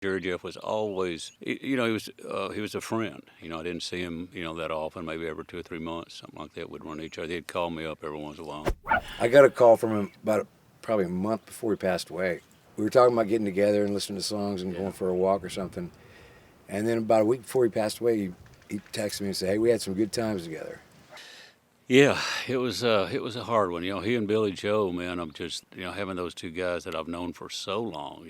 Jerry Jeff was always, he was a friend. I didn't see him, that often, maybe every 2 or 3 months, something like that. We'd run each other. He'd call me up every once in a while. I got a call from him probably a month before he passed away. We were talking about getting together and listening to songs and going for a walk or something. And then about a week before he passed away, he texted me and said, "Hey, we had some good times together." Yeah, it was a hard one. He and Billy Joe, man, I'm just, having those two guys that I've known for so long,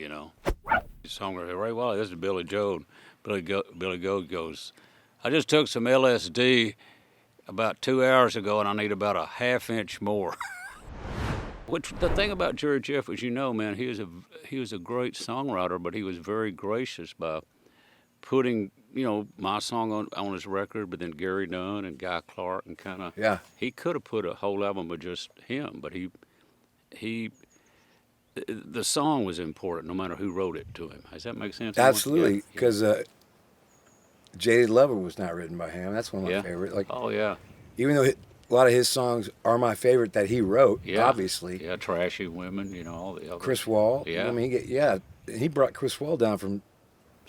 The songwriter, Ray Wylie, this is Billy Joe. Billy Joe goes, "I just took some LSD about 2 hours ago, and I need about a half-inch more." Which the thing about Jerry Jeff was, man, he was a great songwriter, but he was very gracious by putting, my song on his record, but then Gary Dunn and Guy Clark and kind of, yeah. He could have put a whole album with just him, but the song was important no matter who wrote it to him. Does that make sense? Absolutely, because Jaded Lover was not written by him. That's one of my favorite. Oh yeah. Even though a lot of his songs are my favorite that he wrote, obviously. Yeah, Trashy Women, all the other. Chris Wall. Yeah. I mean, he brought Chris Wall down from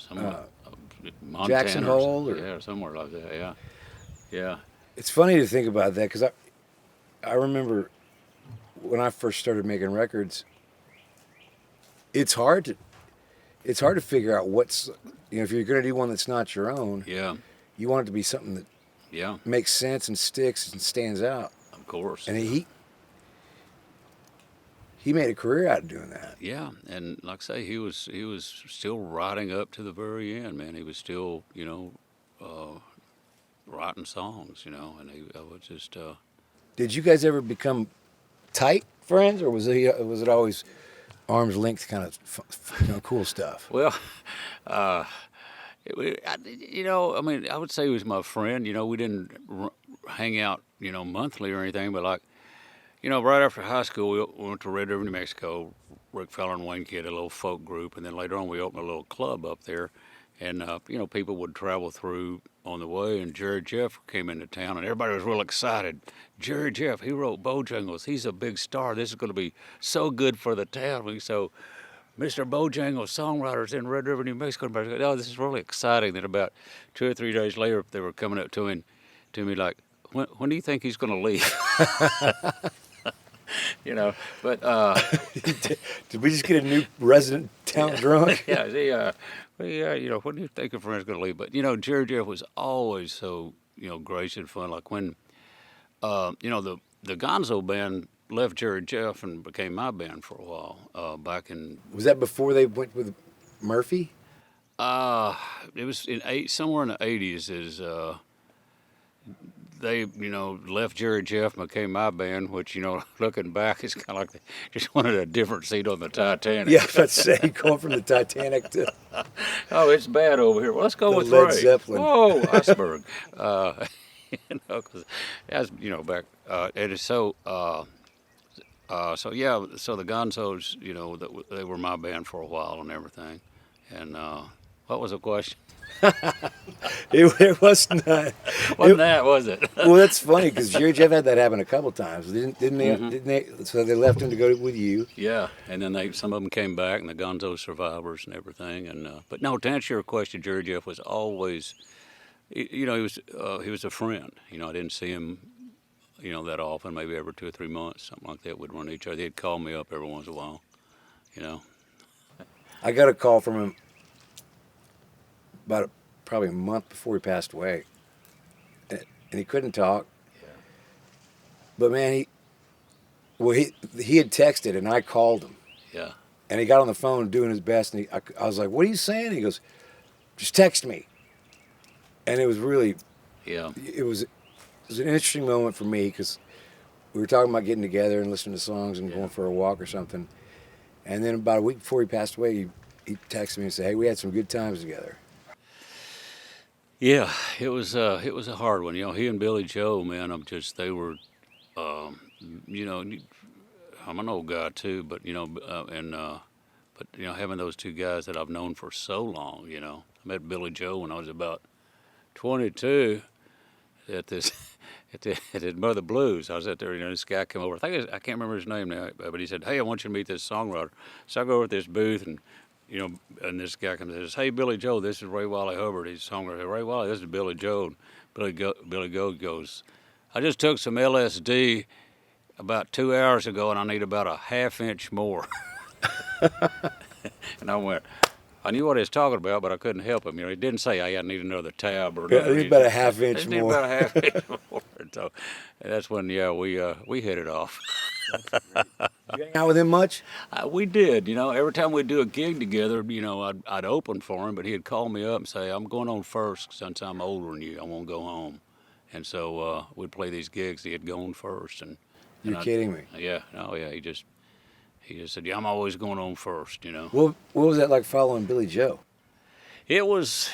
Montana Jackson Hole or somewhere like that. Yeah, yeah. It's funny to think about that because I remember when I first started making records. It's hard to figure out what's, if you're going to do one that's not your own. Yeah. You want it to be something that makes sense and sticks and stands out. Of course. And he made a career out of doing that. Yeah, and like I say, he was still writing up to the very end, man. He was still, writing songs, and I was just. Did you guys ever become tight friends, or was it always arm's length kind of cool stuff? Well, I would say he was my friend. We didn't hang out, monthly or anything, but like, right after high school, we went to Red River, New Mexico. Rick Feller and Wayne Kidd, a little folk group, and then later on we opened a little club up there, and people would travel through on the way, and Jerry Jeff came into town, and everybody was real excited. Jerry Jeff, he wrote Bojangles. He's a big star. This is going to be so good for the town. So Mr. Bojangles, songwriters in Red River, New Mexico. Oh, this is really exciting. Then about 2 or 3 days later, they were coming up to me like, when do you think he's going to leave? But did we just get a new resident town drunk? Yeah, when do you think a friend's going to leave? But Jerry Jeff was always so gracious and fun. Like when the Gonzo band left Jerry Jeff and became my band for a while. Back in, was that before they went with Murphy? It was somewhere in the 80s. They, left Jerry Jeff and became my band, which, looking back, it's kind of like they just wanted a different seat on the Titanic. Yeah, let's say going from the Titanic to... Oh, it's bad over here. Well, let's go with Led Ray. Zeppelin. Whoa, iceberg. Because that's, back, and so, so the Gonzos, they were my band for a while and everything. And what was the question? It wasn't that. Wasn't that, was it? Well, that's funny because Jerry Jeff had that happen a couple times, didn't they? Mm-hmm. Didn't they? So they left him to go with you. Yeah, and then some of them came back, and the Gonzo survivors and everything. And but no, to answer your question, Jerry Jeff was always, he was a friend. I didn't see him, that often, maybe every 2 or 3 months, something like that. We'd run each other. He'd call me up every once in a while. I got a call from him probably a month before he passed away, and he couldn't talk. Yeah. But man, he had texted and I called him. Yeah. And he got on the phone doing his best, and I was like, "What are you saying?" He goes, "Just text me." And it was really, it was an interesting moment for me because we were talking about getting together and listening to songs and going for a walk or something. And then about a week before he passed away, he texted me and said, "Hey, we had some good times together." Yeah, it was a hard one. He and Billy Joe, man, they were, I'm an old guy too, but having those two guys that I've known for so long, I met Billy Joe when I was about 22 at Mother Blues. I was out there, this guy came over. I can't remember his name now, but he said, "Hey, I want you to meet this songwriter." So I go over to this booth and you know, and this guy comes and says, "Hey, Billy Joe, this is Wylie Hubbard." He's a songwriter. Ray Wylie, this is Billy Joe. And Billy Joe goes, "I just took some LSD about 2 hours ago, and I need about a half-inch more." And I went, I knew what he was talking about, but I couldn't help him. You know, he didn't say, "Hey, I need another tab," or Yeah, I need about a half-inch Need more. about a half-inch more. And so that's when, we hit it off. Did you hang out with him much? We did, you know. Every time we'd do a gig together, you know, I'd open for him, but he'd call me up and say, "I'm going on first since I'm older than you. I won't go home." And so we'd play these gigs. He'd go on first, and You're kidding me. yeah, no, yeah. He just said, "Yeah, I'm always going on first," you know. What was that like following Billy Joe? It was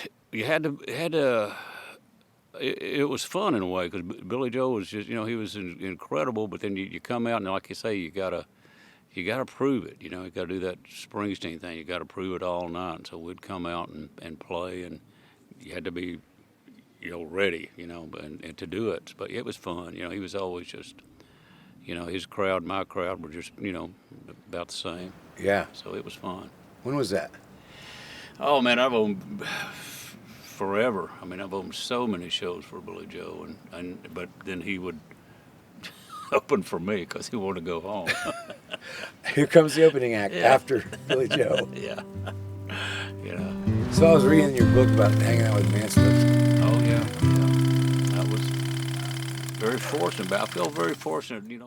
it was fun in a way because Billy Joe was just, you know, he was incredible. But then you come out and, like you say, you gotta prove it. You know, you gotta do that Springsteen thing. You gotta prove it all night. So we'd come out and play, and you had to be, you know, ready, you know, and to do it. But it was fun. You know, he was always just, you know, his crowd, my crowd were just, you know, about the same. Yeah. So it was fun. When was that? Oh man, I've owned forever. I mean, I've owned so many shows for Billy Joe, but then he would open for me because he wanted to go home. Here comes the opening act Yeah. after Billy Joe. Yeah, you know. So I was reading your book about hanging out with Manson. Oh yeah. I was very fortunate, but I feel very fortunate, you know.